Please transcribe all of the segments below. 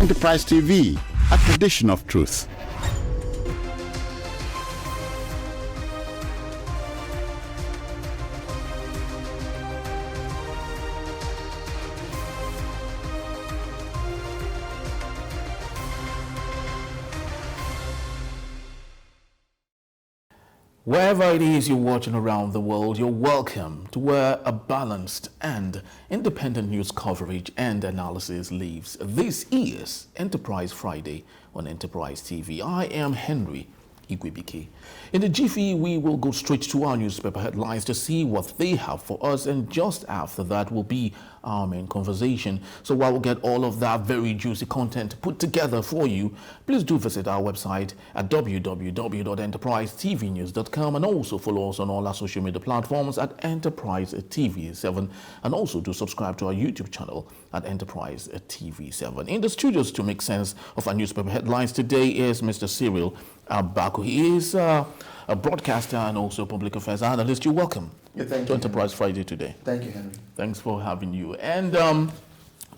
Enterprise TV, a tradition of truth. Wherever it is you're watching around the world, you're welcome to where a balanced and independent news coverage and analysis lives. This is Enterprise Friday on Enterprise TV. I am Henry Igwebike. In the jiffy, we will go straight to our newspaper headlines to see what they have for us, and just after that will be our main conversation. So while we get all of that very juicy content put together for you, please do visit our website at www.enterprisetvnews.com and also follow us on all our social media platforms at Enterprise TV7, and also do subscribe to our YouTube channel at Enterprise TV7. In the studios to make sense of our newspaper headlines today is Mr. Cyril Abaku. He is a broadcaster and also public affairs analyst. You're welcome to Enterprise Friday today. Thank you, Henry. Thanks for having you. And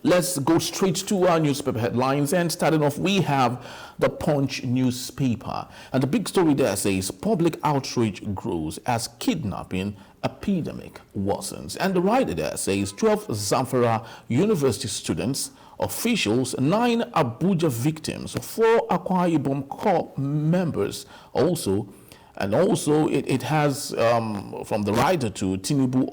let's go straight to our newspaper headlines. And starting off, we have the Punch newspaper. And the big story there says, public outrage grows as kidnapping epidemic worsens. And the writer there says, 12 Zamfara University students, officials, 9 Abuja victims, 4 Akwa Ibom Corps members also. And also it has, from the writer to Tinubu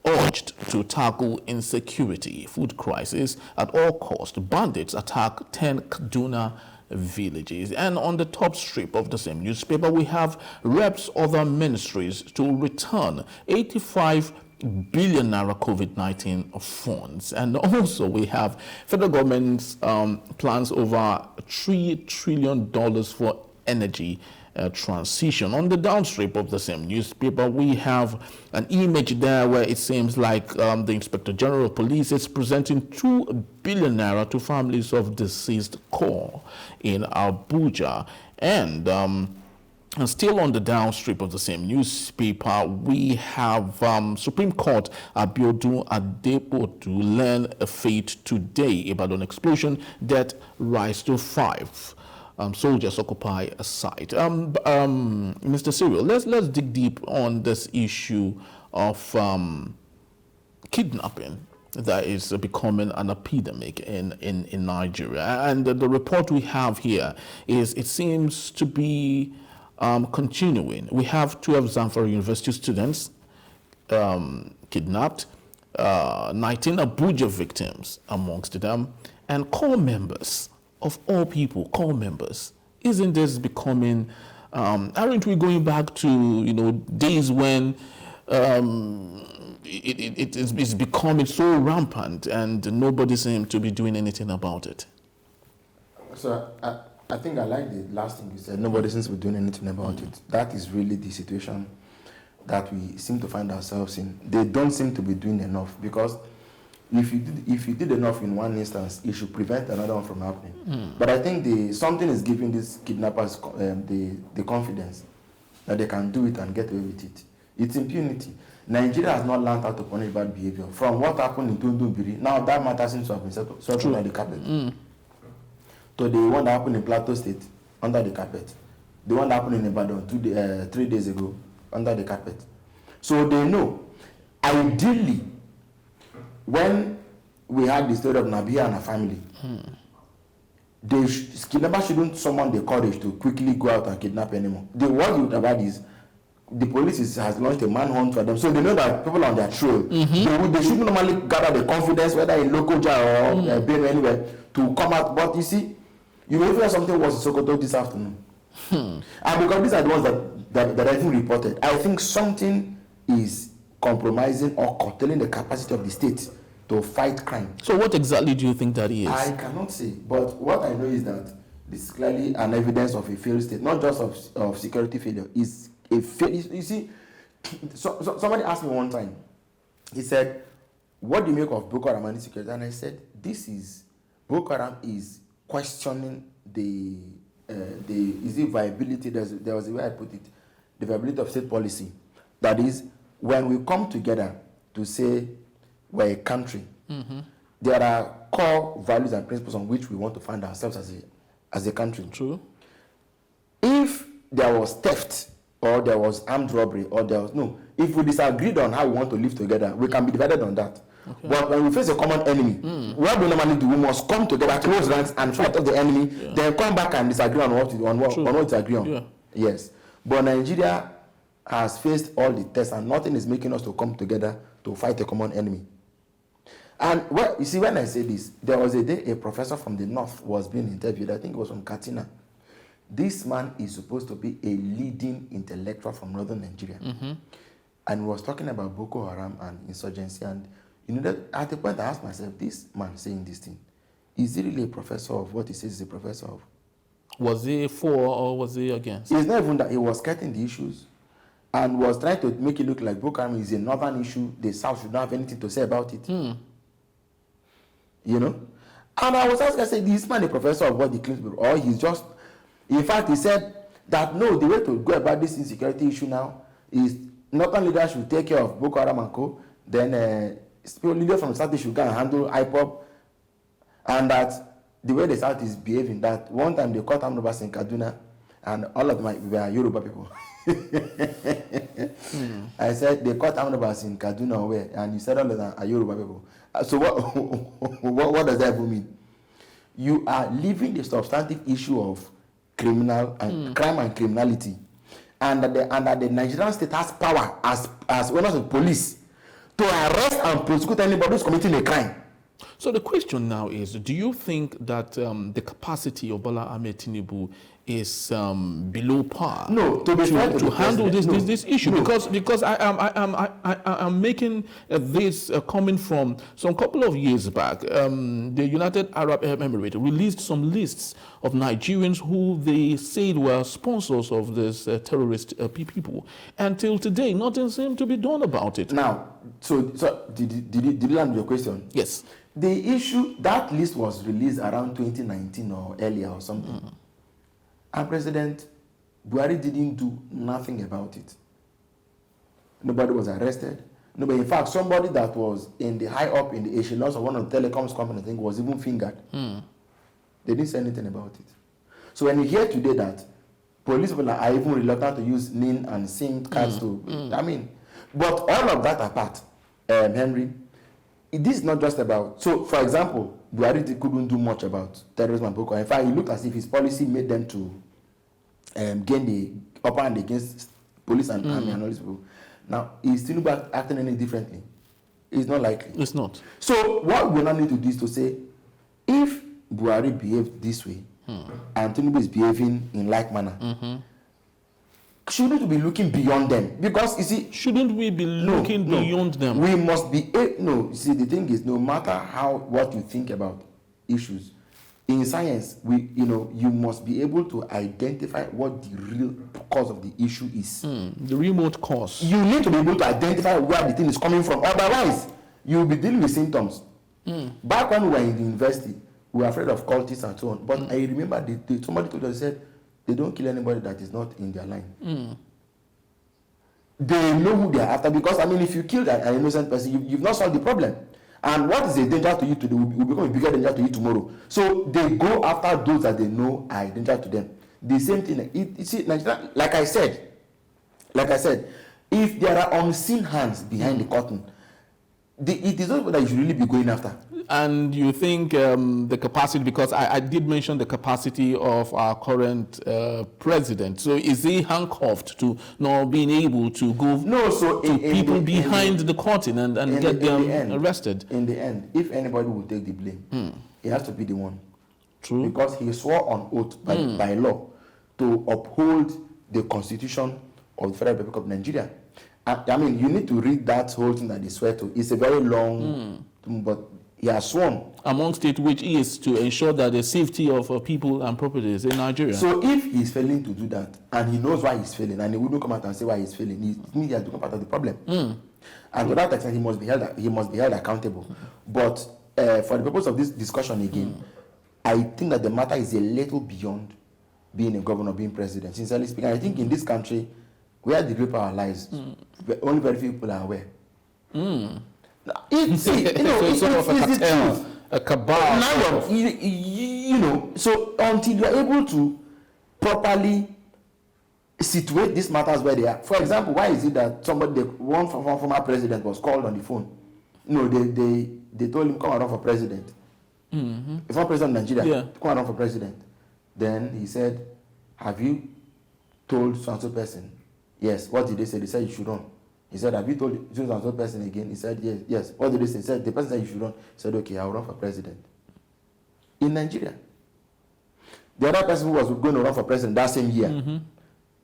urged to tackle insecurity, food crisis at all costs. Bandits attack 10 Kaduna villages. And on the top strip of the same newspaper, we have reps other ministries to return 85 billion naira COVID-19 funds. And also we have federal government's plans over $3 trillion for energy transition. On the downstrip of the same newspaper, we have an image there where it seems like the Inspector General of Police is presenting 2 billion naira to families of deceased corps in Abuja. And still on the downstrip of the same newspaper, we have Supreme Court Abiodun Adepo to learn a fate today about an explosion, death rise to 5. Soldiers occupy a site. Mr. Cyril, let's dig deep on this issue of kidnapping that is becoming an epidemic in Nigeria. And the report we have here is, it seems to be continuing. We have 12 Zamfara University students kidnapped, 19 Abuja victims amongst them, and corps members. Of all people, corps members. Isn't this becoming, aren't we going back to, days when it's becoming so rampant and nobody seems to be doing anything about it? So I think I like the last thing you said. Nobody seems to be doing anything about it. That is really the situation that we seem to find ourselves in. They don't seem to be doing enough, because if you did enough in one instance, it should prevent another one from happening. But I think something is giving these kidnappers the confidence that they can do it and get away with it. It's impunity. Nigeria has not learned how to punish bad behavior. From what happened in Tundumbiri, now that matter seems to have been swept under the carpet. To the one that happened in Plateau State, under the carpet. The one that happened in Ibadan 3 days ago, under the carpet. So they know, ideally, when we had the story of Nabia and her family, kidnappers shouldn't summon the courage to quickly go out and kidnap anymore. What you about is, the police has launched a manhunt for them, so they know that people are on their trail. They should normally gather the confidence, whether in local jail or anywhere, to come out. But you see, you will hear something was in Sokoto this afternoon. And because these are the ones that I think reported, I think something is compromising or curtailing the capacity of the state to fight crime. So what exactly do you think that is? I cannot say, but what I know is that this is clearly an evidence of a failed state, not just of security failure. It's a failure. You see, somebody asked me one time, he said, what do you make of Boko Haram and security? And I said, Boko Haram is questioning the viability, there was a way I put it, the viability of state policy. That is, when we come together to say we're a country, there are core values and principles on which we want to find ourselves as a country. True. If there was theft, or there was armed robbery, or there was if we disagreed on how we want to live together, we can be divided on that. Okay. But when we face a common enemy, what we normally do, we must come together, close ranks, and fight off the enemy, then come back and disagree on what to agree on. Yeah. Yes. But Nigeria has faced all the tests, and nothing is making us to come together to fight a common enemy. And you see, when I say this, there was a day a professor from the north was being interviewed. I think it was from Katsina. This man is supposed to be a leading intellectual from northern Nigeria. And was talking about Boko Haram and insurgency. And that at the point I asked myself, this man saying this thing, is he really a professor of what he says he's a professor of? Was he for or was he against? It's not even that. He was getting the issues and was trying to make it look like Boko Haram is a northern issue. The south should not have anything to say about it. And I was asking, I said, is this man a professor of what he claims to be? Or he's just, in fact, he said that no, the way to go about this insecurity issue now is northern leaders should take care of Boko Haram and co. Then leaders from the south should go and handle IPOB. And that the way the south is behaving, that one time they caught armed robbers in Kaduna, and all of them were Yoruba people. I said they caught armed robbers in Kaduna where, and you said all of them are Yoruba people. So what does that even mean? You are leaving the substantive issue of criminal and crime and criminality, and that the Nigerian state has power as well as the police to arrest and prosecute anybody who's committing a crime. So the question now is, do you think that the capacity of Bola Ahmed Tinubu is below par? No, to handle this issue, no. because I'm making this coming from some couple of years back. The United Arab Emirates released some lists of Nigerians who they said were sponsors of this terrorist people. Until today, nothing seemed to be done about it. Now, so did you land your question? Yes. The issue, that list was released around 2019 or earlier or something. And President Bwari didn't do nothing about it. Nobody was arrested. Nobody, in fact, somebody that was in the high up in the echelons of one of the telecoms companies, I think, was even fingered. They didn't say anything about it. So when you hear today that police people are even reluctant to use NIN and SIM cards but all of that apart, Henry, this is not just about, so for example, Bwari couldn't do much about terrorism and Boko Haram. In fact, it looked as if his policy made them to gain the upper hand against police and army and all these people. Now, is Tinubu acting any differently? It's not likely. It's not. So what we now need to do is to say, if Bwari behaved this way, and Tinubu is behaving in like manner, shouldn't we be looking beyond them? Because you see, shouldn't we be looking beyond them? We must be you see, the thing is, no matter what you think about issues in science, you must be able to identify what the real cause of the issue is. The remote cause. You need to be able to identify where the thing is coming from. Otherwise, you'll be dealing with symptoms. Back when we were in the university, we were afraid of cultists and so on. But I remember somebody told us, said, they don't kill anybody that is not in their line. They know who they are after, because, if you kill an innocent person, you've not solved the problem. And what is a danger to you today will become a bigger danger to you tomorrow. So they go after those that they know are a danger to them. The same thing, you see, Nigeria, like I said, if there are unseen hands behind the curtain, it is not what you should really be going after. And you think the capacity, because I did mention the capacity of our current president. So is he handcuffed to not being able to go to people behind the curtain and get them arrested? In the end, if anybody will take the blame, it has to be the one. True. Because he swore on oath by law to uphold the Constitution of the Federal Republic of Nigeria. You need to read that whole thing that they swear to. It's a very long thing, but he has sworn. Amongst it, which is to ensure that the safety of people and properties in Nigeria. So if he's failing to do that, and he knows why he's failing, and he wouldn't come out and say why he's failing, he has become part of the problem. And to that extent, he must be held accountable. But for the purpose of this discussion again, I think that the matter is a little beyond being a governor, being president. Sincerely speaking, I think in this country, where the real power lies, only very few people are aware. It's sort of a the cartel, truth. a cabal. Now, so until you are able to properly situate these matters where they are. For example, why is it that one former president was called on the phone? They told him, come and run for president. If I'm president of Nigeria, come and run for president. Then he said, have you told so-and-so person? Yes. What did they say? They said you should run. He said, have you told so-and-so person again? He said, yes. Yes. What did they say? He said, the person said you should run. He said, okay, I'll run for president. In Nigeria. The other person who was going to run for president that same year,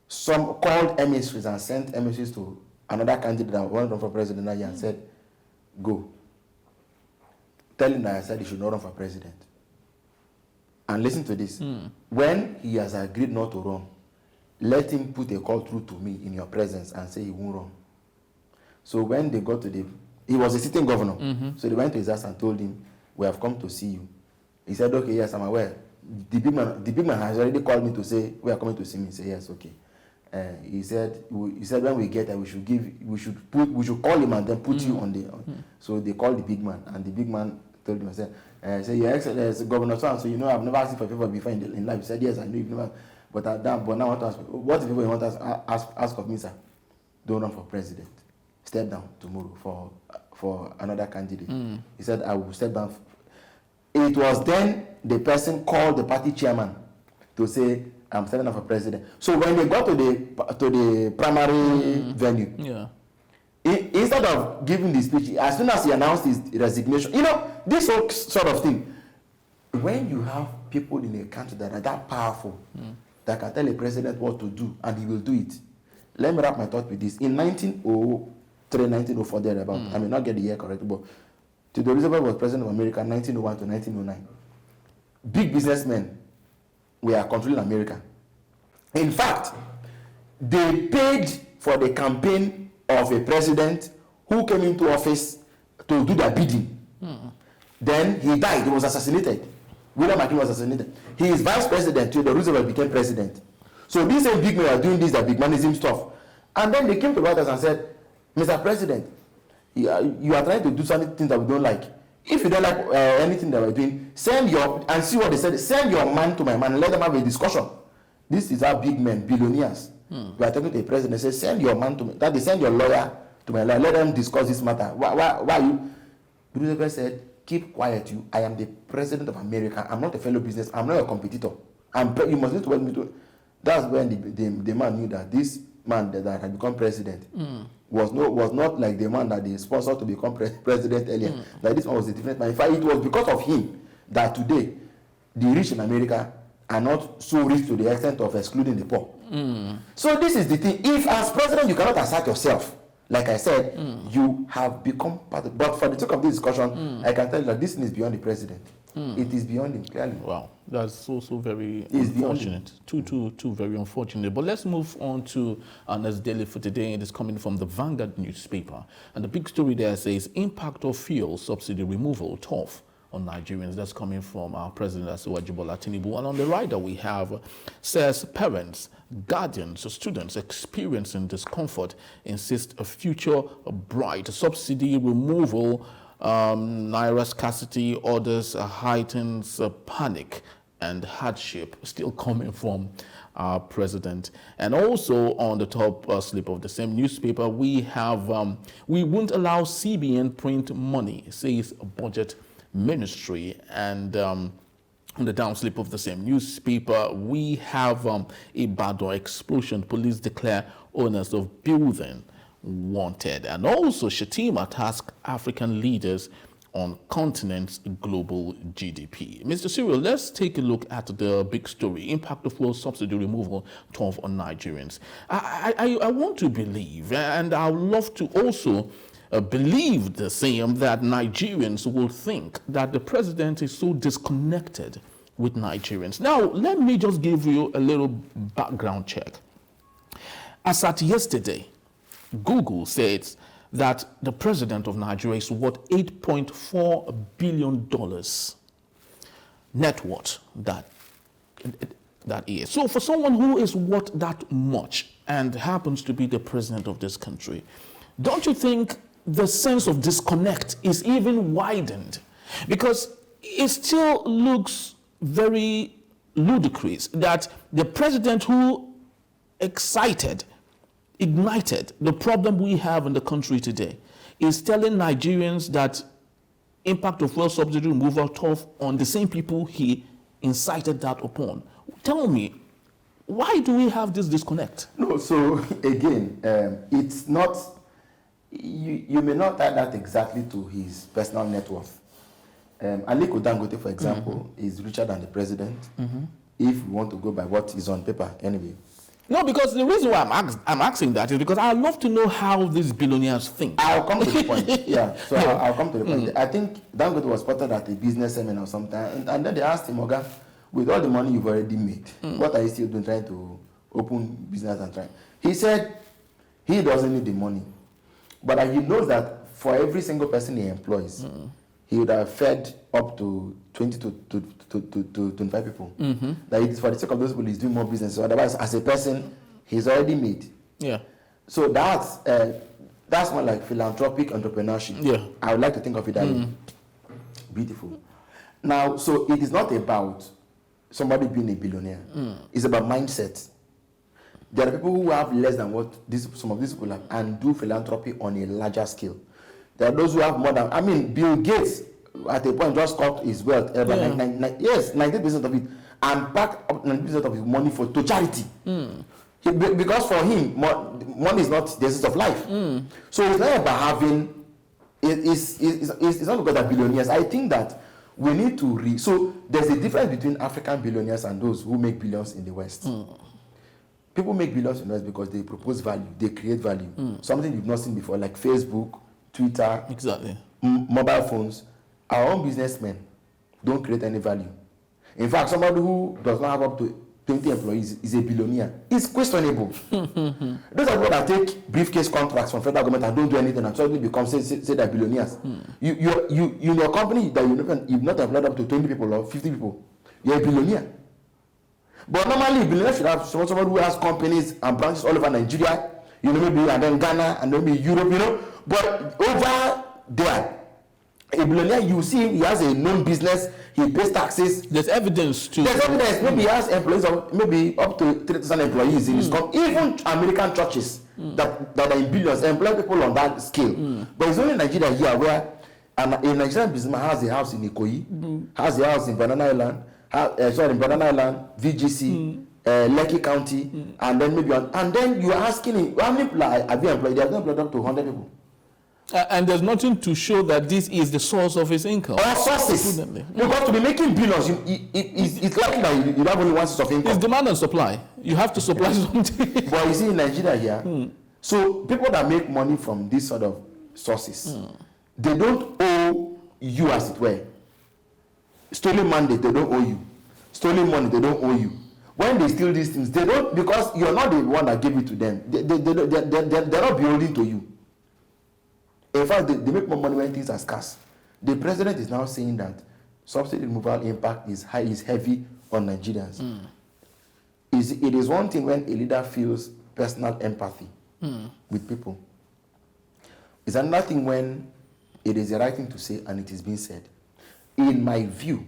some called emissaries and sent emissaries to another candidate that wanted to run for president that year and said, go. Tell him that I said he should not run for president. And listen to this. When he has agreed not to run, let him put a call through to me in your presence and say he won't run. So when they got to he was a sitting governor. So they went to his house and told him, we have come to see you. He said, okay, yes, I'm aware. The big man has already called me to say, we are coming to see me. He said, yes, okay. He said when we get there, we should call him and then put you on the. So they called the big man, and the big man told him, I said, Your Excellency, Governor so I've never asked you for a favor before in life. He said, yes, I know you've never. But now I want to ask, what if you want to ask of me, sir? Don't run for president. Step down tomorrow for another candidate. He said, I will step down. It was then the person called the party chairman to say, I'm stepping down for president. So when they got to the primary venue, instead of giving the speech, as soon as he announced his resignation, this whole sort of thing. When you have people in a country that are that powerful, that can tell a president what to do, and he will do it. Let me wrap my thought with this. In 1903, 1904, thereabout, I may not get the year correct, but Theodore Roosevelt was president of America 1901 to 1909. Big businessmen were controlling America. In fact, they paid for the campaign of a president who came into office to do their bidding. Then he died. He was assassinated. William McKinley was assassinated. His vice president, Theodore Roosevelt, became president. So these same big men are doing this, that big manism stuff. And then they came to White House and said, Mr. President, you are trying to do something that we don't like. If you don't like anything that we're doing, and see what they said, send your man to my man and let them have a discussion. This is our big men, billionaires. We are talking to the president, say, send your man to me. That they send your lawyer to my lawyer, let them discuss this matter. Why you? Roosevelt said, keep quiet, you. I am the president of America. I'm not a fellow business. I'm not a competitor. You must need to welcome me to. That's when the man knew that this man that had become president was not like the man that they sponsored to become president earlier. Like this one was a different man. In fact, it was because of him that today the rich in America are not so rich to the extent of excluding the poor. So this is the thing. If as president you cannot assert yourself, like I said, you have become part of. But for the sake of this discussion, I can tell you that this thing is beyond the president. It is beyond him, clearly. Wow, that's also very unfortunate. Too very unfortunate. But let's move on to our next daily for today. It is coming from the Vanguard newspaper. And the big story there says, impact of fuel subsidy removal tough on Nigerians. That's coming from our president, Bola Tinubu. And on the right that we have says, parents, guardians, students experiencing discomfort insist a future bright. Subsidy removal, naira scarcity orders heightens panic and hardship, still coming from our president. And also on the top slip of the same newspaper, we have we won't allow CBN print money, says budget ministry. And on the downslip of the same newspaper, we have a Bador explosion. Police declare owners of building wanted. And also Shatima tasked African leaders on continent's global GDP. Mr. Cyril, let's take a look at the big story. Impact of fuel subsidy removal tough on Nigerians. I want to believe, and I would love to also believe the same, that Nigerians will think that the president is so disconnected with Nigerians. Now, let me just give you a little background check. As at yesterday, Google says that the president of Nigeria is worth $8.4 billion net worth. That is. So for someone who is worth that much and happens to be the president of this country, don't you think the sense of disconnect is even widened, because it still looks very ludicrous that the president who ignited the problem we have in the country today is telling Nigerians that impact of fuel subsidy removal tough on the same people he incited that upon. Tell me, why do we have this disconnect? No, so again, it's not, you may not tie that exactly to his personal net worth. Aliko Dangote, for example, is richer than the president, if we want to go by what is on paper anyway. No, because the reason why I'm asking that is because I'd love to know how these billionaires think. I'll come to the point. Yeah, so I'll come to the point. I think Dangote was spotted at a business seminar or something, and then they asked him, Oga, with all the money you've already made, what are you still doing trying to open business and trying? He said he doesn't need the money, but he knows that for every single person he employs, he would have fed up to 20 to 25 people. That it is for the sake of those people he's doing more business. So otherwise, as a person, he's already made. Yeah. So that's more like philanthropic entrepreneurship. Yeah. I would like to think of it that way. Beautiful. Now, so it is not about somebody being a billionaire. It's about mindset. There are people who have less than what some of these people have and do philanthropy on a larger scale. There are those who have more than, I mean, Bill Gates at a point just cut his wealth, yes, 90% of it, and packed up 90% of his money to charity. Because for him, money is not the essence of life. So it's not about having, it's not because they're billionaires. I think that we need to so there's a difference between African billionaires and those who make billions in the West. People make billions in the West because they propose value, they create value. Something you've not seen before, like Facebook, Twitter, exactly, mobile phones. Our own businessmen don't create any value. In fact, somebody who does not have up to 20 employees is a billionaire. It's questionable. Those are people that take briefcase contracts from federal government and don't do anything and suddenly become say they're billionaires. You in your company that you've not employed up to 20 people or 50 people, you're a billionaire. But normally, a billionaire should have somebody who has companies and branches all over Nigeria, maybe and then Ghana and maybe Europe, But over there, a billionaire, you see him, he has a known business, he pays taxes. There's evidence too. There's evidence. Maybe he has employees of maybe up to 3,000 employees in his company. Even American churches that are in billions employ people on that scale. But it's only Nigeria here where a Nigerian businessman has a house in Ikoyi, has a house in Banana Island, VGC, Lekki County, and then and then you are asking him, how many people have you employed? They have not employed up to 100 people. And there's nothing to show that this is the source of his income. Or sources. Because to be making billions, it's likely that you have only one source of income. It's demand and supply. You have to supply something. But you see in Nigeria here, so people that make money from these sort of sources, they don't owe you, as it were. Stolen mandate, they don't owe you. Stolen money, they don't owe you. When they steal these things, they don't, because you're not the one that gave it to them. They're not beholden to you. In fact, they make more money when things are scarce. The president is now saying that subsidy removal impact is heavy on Nigerians. It is one thing when a leader feels personal empathy with people. It's another thing when it is the right thing to say and it is being said. In my view,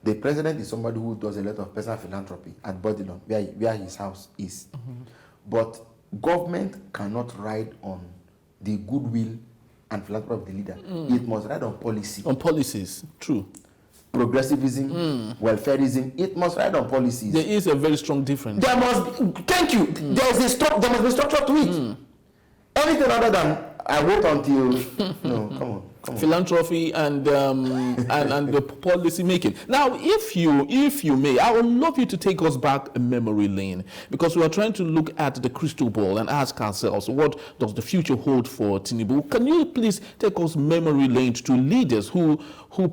the president is somebody who does a lot of personal philanthropy at Bodilon, where his house is. But government cannot ride on the goodwill and philanthropy of the leader. It must ride on policy. On policies, true. Progressivism, welfareism, it must ride on policies. There is a very strong difference. There must be, thank you. There must be structure to it. Anything other than I wait until no, come on. Philanthropy and the policy making. Now, if you may, I would love you to take us back a memory lane, because we are trying to look at the crystal ball and ask ourselves, what does the future hold for Tinubu? Can you please take us memory lane to leaders who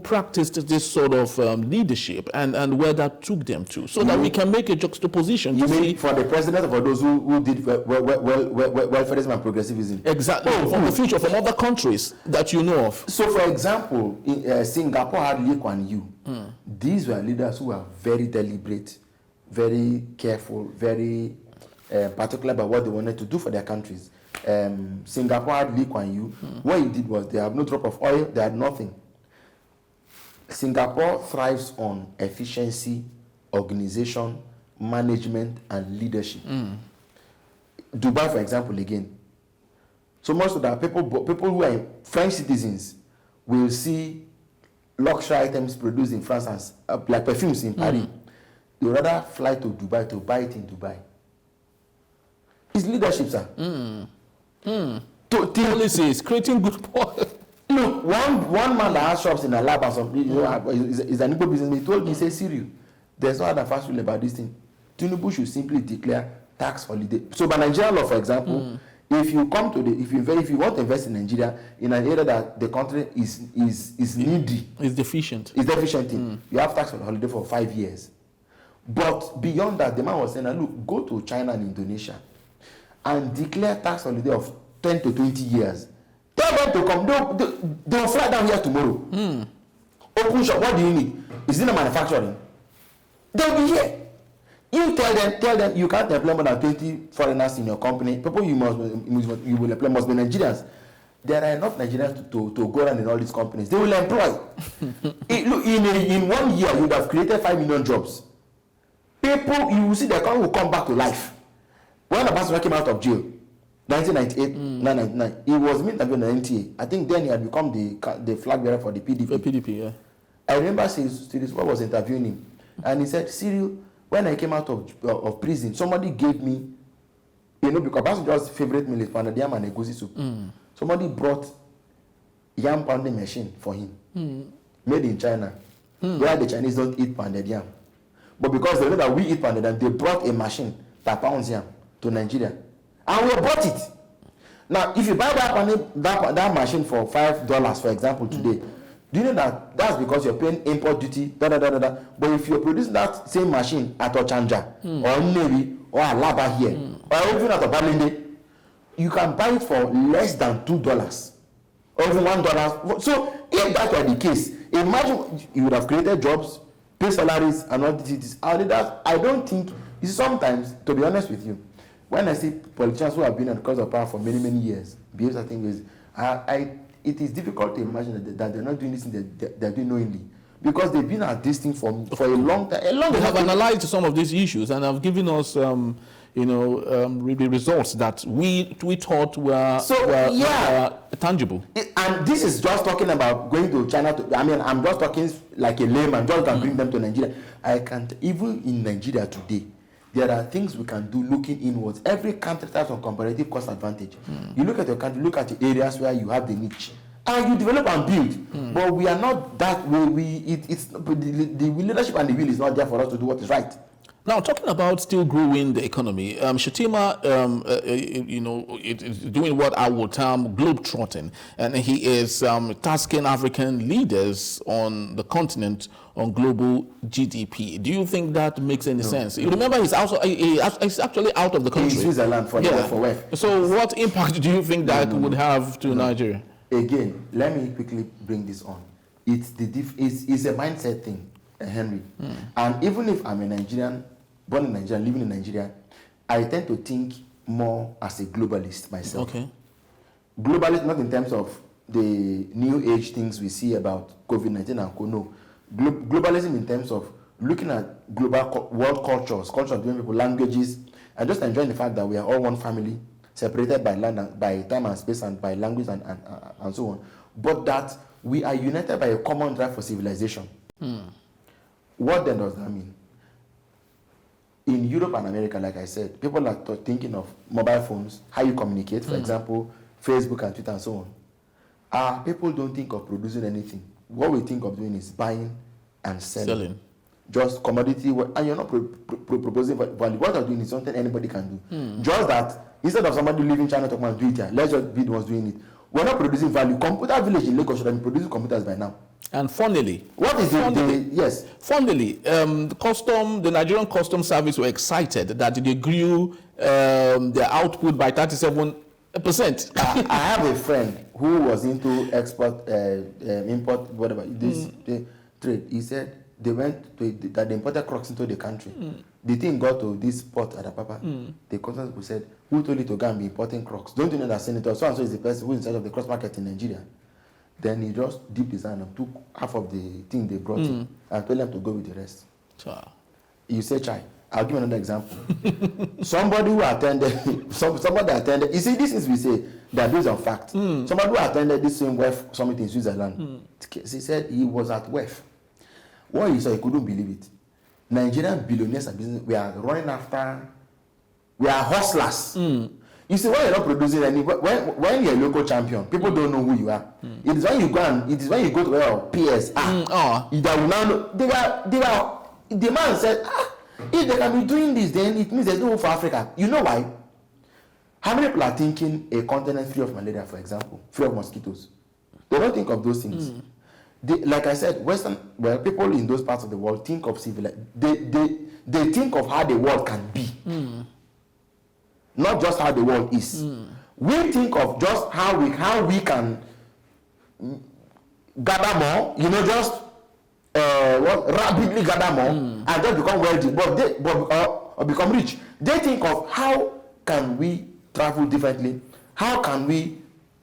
practiced this sort of leadership and where that took them to, so that we can make a juxtaposition? You mean for the president, for those who did welfareism and progressivism? Exactly. From the future, from other countries that you know of. So, for example, Singapore had Lee Kuan Yew. These were leaders who were very deliberate, very careful, very particular about what they wanted to do for their countries. Singapore had Lee Kuan Yew. What he did was they have no drop of oil, they had nothing. Singapore thrives on efficiency, organization, management, and leadership. Dubai, for example, again. So most of the people who are French citizens will see luxury items produced in France, as, like perfumes in Paris. They would rather fly to Dubai to buy it in Dubai. It's leadership, sir. Policies, creating good policy. Look, one man that has shops in a lab and some, is an Igbo businessman. He told me, say, Cyril, there's no other fast rule about this thing. Tinubu should simply declare tax holiday. So by Nigerian law, for example, if you want to invest in Nigeria in an area that the country is needy, It's deficient. in, you have tax holiday for 5 years. But beyond that, the man was saying, look, go to China and Indonesia and declare tax holiday of 10 to 20 years. Tell them to come. They'll fly down here tomorrow. Open shop. What do you need? Is it a manufacturing? They'll be here. You tell them you can't employ more than 20 foreigners in your company. People you will employ must be Nigerians. There are enough Nigerians to go around in all these companies. They will employ. Look, in 1 year, you would have created 5 million jobs. People, you will see the economy will come back to life. When Abbas came out of jail, 1998, 1999, he was meant to be an NTA. I think then he had become the flag bearer for the PDP. The PDP, yeah. I remember Cyril was interviewing him, and he said, Cyril, when I came out of prison, somebody gave me, because Abbas' favorite meal is pounded yam and egusi soup. Somebody brought yam pounding machine for him, made in China, where the Chinese don't eat pounded yam. But because they know that we eat pounded yam, they brought a machine that pounds yam to Nigeria. And we bought it. Now, if you buy that machine for $5, for example, today, do you know that that's because you're paying import duty, But if you're producing that same machine at Ochanja, or Navy, or Alaba here, or even at Obalende, you can buy it for less than $2, or even $1. So, if that were the case, imagine you would have created jobs, pay salaries, and all these. I don't think, sometimes, to be honest with you, when I see politicians who have been at cause of power for many, many years, behave certain ways, it is difficult to imagine that they're not doing this thing, they're doing knowingly. Because they've been at this thing for a long time. They have analyzed some of these issues and have given us, results that we thought were tangible. And this is just talking about going to China. I'm just talking like a layman, just can bring them to Nigeria. Even in Nigeria today, there are things we can do looking inwards. Every country has a comparative cost advantage. You look at your country, look at the areas where you have the niche, and you develop and build. But we are not that way. The leadership and the will is not there for us to do what is right. Now, talking about still growing the economy, Shettima, is doing what I would term globe-trotting, and he is tasking African leaders on the continent on global GDP. Do you think that makes any sense? You remember, he's actually out of the country. In Switzerland for work. So, what impact do you think that would have to Nigeria? Again, let me quickly bring this on. It's a mindset thing, Henry. And even if I'm a Nigerian, born in Nigeria, living in Nigeria, I tend to think more as a globalist myself. Okay. Globalist, not in terms of the new age things we see about COVID-19 and no. Globalism in terms of looking at global world cultures between people, languages, and just enjoying the fact that we are all one family, separated by land, and, by time and space, and by language and so on. But that we are united by a common drive for civilization. What then does that mean? In Europe and America, like I said, people are thinking of mobile phones, how you communicate, for example, Facebook and Twitter and so on. People don't think of producing anything. What we think of doing is buying and selling. Just commodity, and you're not proposing value. What you're doing is something anybody can do. Just that, instead of somebody leaving China to come and do it here, let's just be the ones doing it. We're not producing value. Computer Village in Lagos should have been producing computers by now. And funnily, what is yes? Funnily, the Nigerian Customs Service were excited that they grew their output by 37%. I have a friend who was into export, import, whatever this trade. He said they went to they imported crocs into the country the thing got to this spot at Apapa. The concerned people said, who told you to go and be importing crocs? Don't you know that Senator so-and-so is the person who is in charge of the cross market in Nigeria? Then he just dipped his hand and took half of the thing they brought in and told them to go with the rest. You say, Chai, I'll give you another example. Somebody who attended, somebody attended, you see, this is we say, that based on fact. Somebody who attended this same WEF summit in Switzerland, he said he was at WEF. What he saw, he couldn't believe it. Nigerian billionaires and business, we are running after, we are hustlers. You see, when you're not producing any, when you're a local champion, people don't know who you are. It is when you go and, it is when you go to where our peers are, that will now know, the man said, if they can be doing this, then it means there's no hope for Africa. You know why? How many people are thinking a continent free of malaria, for example, free of mosquitoes? They don't think of those things. Like I said, people in those parts of the world think of civilization. They think of how the world can be, not just how the world is. We think of just how we can gather more, just rapidly gather more and just become wealthy, or become rich. They think of how can we travel differently, how can we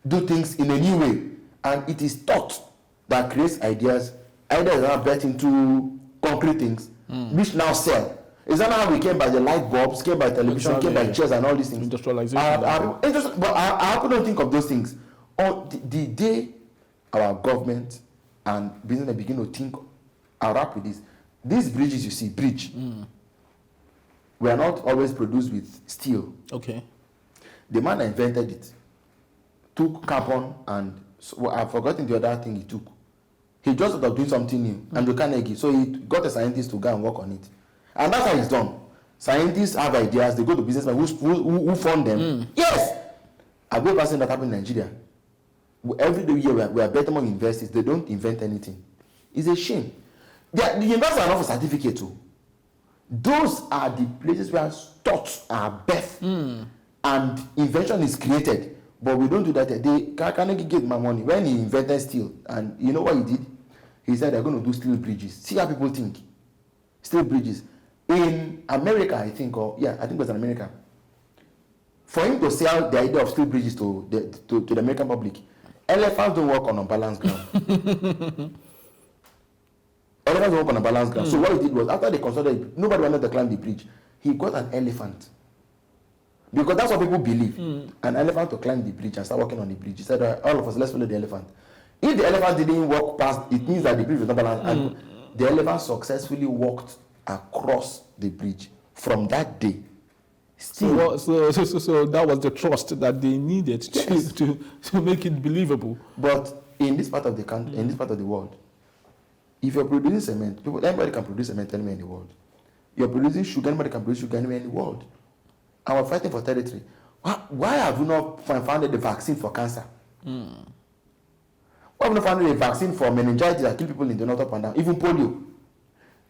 do things in a new way, and it is thought that creates ideas that are built into concrete things, which now sell. Is that how we came by the light bulbs, came by television, came by chairs and all these things? Industrialization. But I don't think of those things. On the day our government and business begin to think, I'll wrap with this. These bridges you see, were not always produced with steel. Okay. The man that invented it took carbon and I've forgotten the other thing he took. He just thought of doing something new, and Carnegie. So he got a scientist to go and work on it. And that's how it's done. Scientists have ideas, they go to businessmen who fund them. Yes! I've never seen that happen in Nigeria. Every year we are better among universities, they don't invent anything. It's a shame. The universities are not for certificate too. Those are the places where thoughts are birthed and invention is created. But we don't do that. Carnegie gave my money when he invented steel. And you know what he did? He said they're going to do steel bridges. See how people think. Steel bridges. In America, I think it was in America. For him to sell the idea of steel bridges to the American public, elephants don't work on unbalanced ground. Elephants don't work on unbalanced ground. So what he did was, after they consulted, nobody wanted to climb the bridge. He got an elephant. Because that's what people believe. An elephant to climb the bridge and start working on the bridge. He said, all of us, let's follow the elephant. If the elephant didn't walk past, it means that the bridge was not balanced. And the elephant successfully walked across the bridge. From that day, still. So that was the trust that they needed to make it believable. But in this part of the country, in this part of the world, if you're producing cement, anybody can produce cement anywhere in the world. You're producing sugar, anybody can produce sugar anywhere in the world. And we're fighting for territory. Why have we not founded the vaccine for cancer? Why have we not founded a vaccine for meningitis that kill people in the north up and down? Even polio.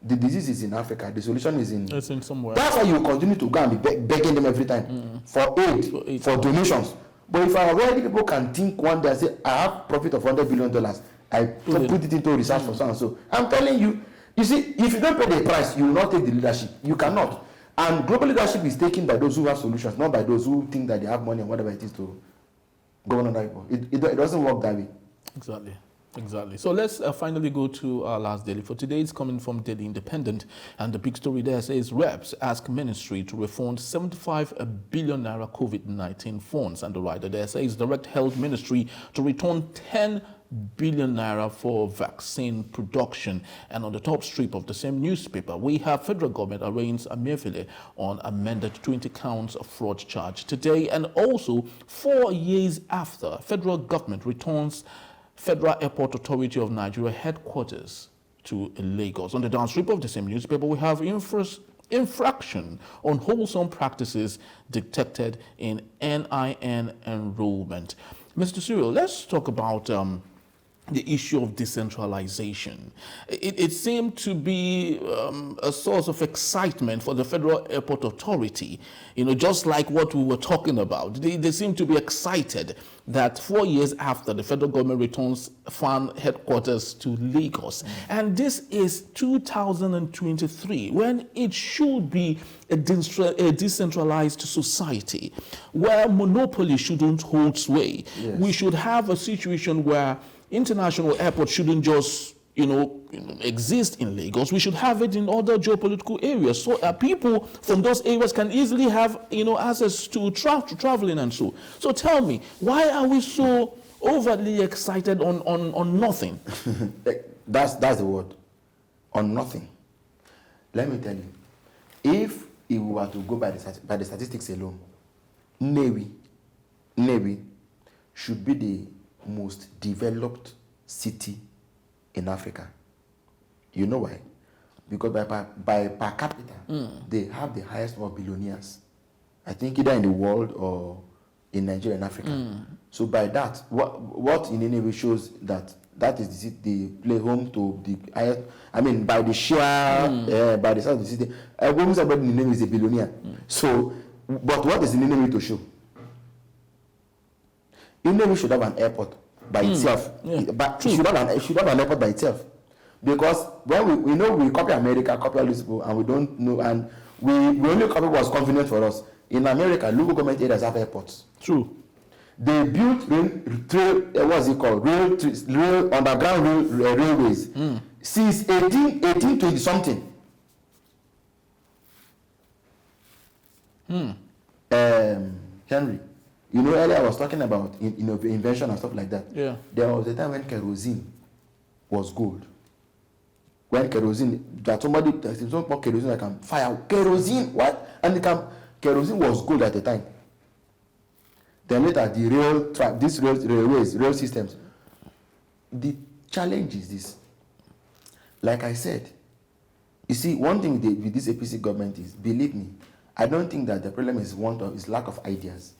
The disease is in Africa. The solution is in... It's in somewhere. That's why you continue to go and be begging them every time for aid, for donations. But if already people can think one day and say, I have profit of $100 billion, I put it into research for so and so. I'm telling you, you see, if you don't pay the price, you will not take the leadership. You cannot. And global leadership is taken by those who have solutions, not by those who think that they have money and whatever it is to govern other people. It doesn't work that way. Exactly. So let's finally go to our last daily for today. It's coming from Daily Independent, and the big story there says reps ask ministry to refund 75 billion naira COVID-19 funds, and the writer there says direct health ministry to return 10 billion naira for vaccine production. And on the top strip of the same newspaper, we have federal government arraigns Amefiele on amended 20 counts of fraud charge today, and also 4 years after federal government returns Federal Airport Authority of Nigeria headquarters to Lagos. On the downstrip of the same newspaper, we have infraction on wholesome practices detected in NIN enrollment. Mr. Cyril, let's talk about the issue of decentralization. It seemed to be a source of excitement for the Federal Airport Authority, just like what we were talking about. They seem to be excited that 4 years after the federal government returns FAN headquarters to Lagos. And this is 2023, when it should be a decentralized society where monopoly shouldn't hold sway. Yes. We should have a situation where international airports shouldn't just, exist in Lagos. We should have it in other geopolitical areas, so people from those areas can easily have, access to traveling and so. So tell me, why are we so overly excited on nothing? That's the word, on nothing. Let me tell you, if we were to go by the statistics alone, Navy should be the most developed city in Africa. You know why? Because by per capita, they have the highest number of billionaires. I think either in the world or in Nigeria and Africa. So by that, what in any way shows that is the city they play home to the highest. I mean, by the share, by the size of the city, almost everybody in the name is a billionaire. So, but what is in the name to show? India should have an airport by itself, but it should have an airport by itself, because when we copy America, copy all these people, and we don't know, and we only copy what's convenient for us. In America, local government areas have airports. True. They built rail underground railways since 1820 something. Henry, earlier I was talking about invention and stuff like that. Yeah. There was a time when kerosene was gold. When kerosene, that somebody put kerosene, I can fire kerosene. What? And kerosene was gold at the time. Then later these rail systems. The challenge is this. Like I said, you see, one thing with this APC government is, believe me, I don't think that the problem is lack of ideas.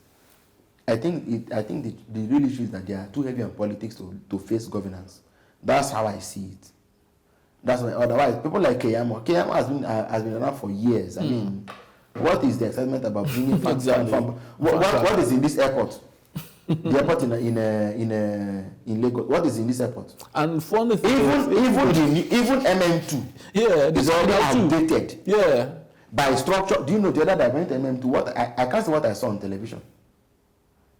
I think the real issue is that they are too heavy on politics to face governance. That's how I see it. That's why. Otherwise, people like Keyamo has been around for years. I mean, what is the excitement about bringing facts from? What is in this airport? The airport in Lagos. What is in this airport? And funny thing, even MM2. Yeah, is already outdated. Yeah. By structure. Do you know the other day I went to MM2? What I can't see what I saw on television.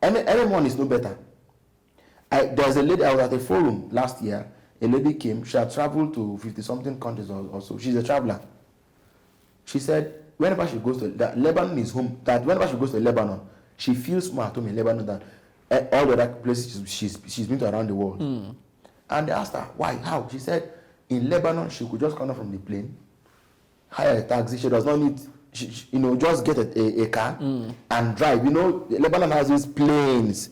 MM1 is no better. There's a lady. I was at a forum last year. A lady came. She had traveled to 50-something countries also. She's a traveler. She said whenever she goes to Lebanon is home. That whenever she goes to Lebanon, she feels more at home in Lebanon than all the other places she's been to around the world. And they asked her why, how. She said in Lebanon she could just come down from the plane, hire a taxi. She does not need, just get a car and drive. Lebanon has these planes,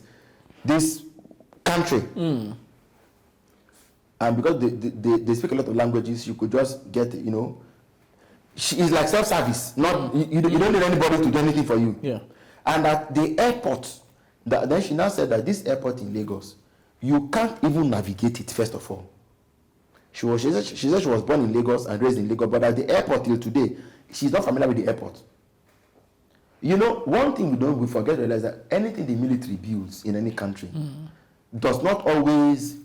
this country. And because they speak a lot of languages, you could just get, she is like self-service. Not you don't need anybody to do anything for you. Yeah. And at the airport, then she now said that this airport in Lagos, you can't even navigate it. First of all, she said she was born in Lagos and raised in Lagos, but at the airport till today, she's not familiar with the airport. One thing we forget to realize that anything the military builds in any country does not always.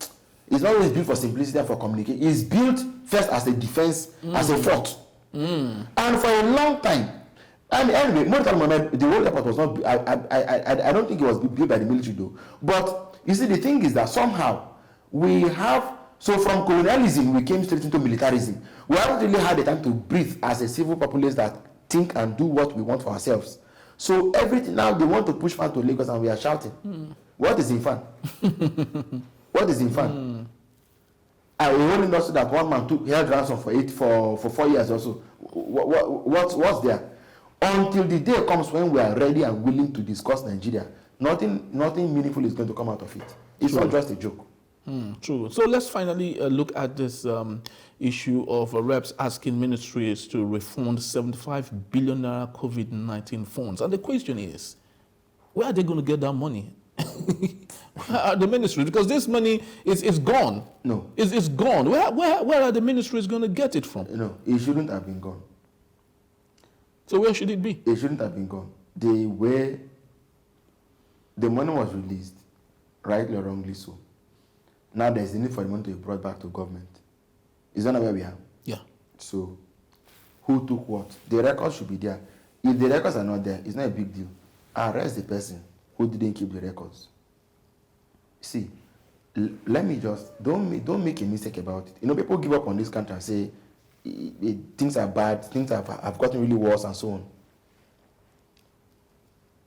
It's not always built for simplicity and for communication. It's built first as a defense, as a fort. And for a long time, and anyway, most of the moment, the whole airport was not. I don't think it was built by the military though. But you see, the thing is that somehow we have. So from colonialism, we came straight into militarism. We haven't really had the time to breathe as a civil populace that think and do what we want for ourselves. So everything now they want to push FAN to Lagos, and we are shouting. What is in FAN? What is in FAN? I only know that one man held ransom for 4 years or so. What's there? Until the day comes when we are ready and willing to discuss Nigeria, nothing meaningful is going to come out of it. It's not just a joke. True. So let's finally look at this issue of reps asking ministries to refund 75 billion naira COVID-19 funds. And the question is, where are they going to get that money? Where are the ministries? Because this money is gone. No. It's gone. Where are the ministries going to get it from? No, it shouldn't have been gone. So where should it be? It shouldn't have been gone. The money was released, rightly or wrongly so. Now there's the need for the money to be brought back to government. Is that not where we are? Yeah. So, who took what? The records should be there. If the records are not there, it's not a big deal. Arrest the person who didn't keep the records. See, let me just, don't make a mistake about it. You know, people give up on this country and say, things are bad, things have gotten really worse and so on.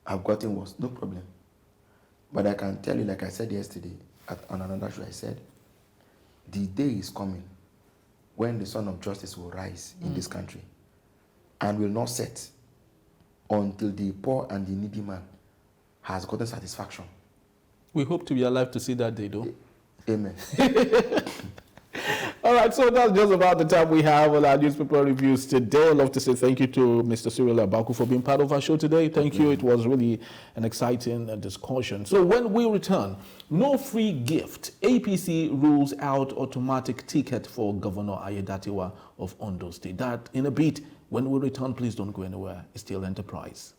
I've gotten worse, no problem. But I can tell you, like I said yesterday on another show, I said, the day is coming when the sun of justice will rise in this country and will not set until the poor and the needy man has gotten satisfaction. We hope to be alive to see that day, though. Amen. All right, so that's just about the time we have on our newspaper reviews today. I'd love to say thank you to Mr. Cyril Abaku for being part of our show today. Thank you. It was really an exciting discussion. So when we return, no free gift. APC rules out automatic ticket for Governor Ayedatiwa of Ondo State. That in a bit. When we return, please don't go anywhere. It's still Enterprise.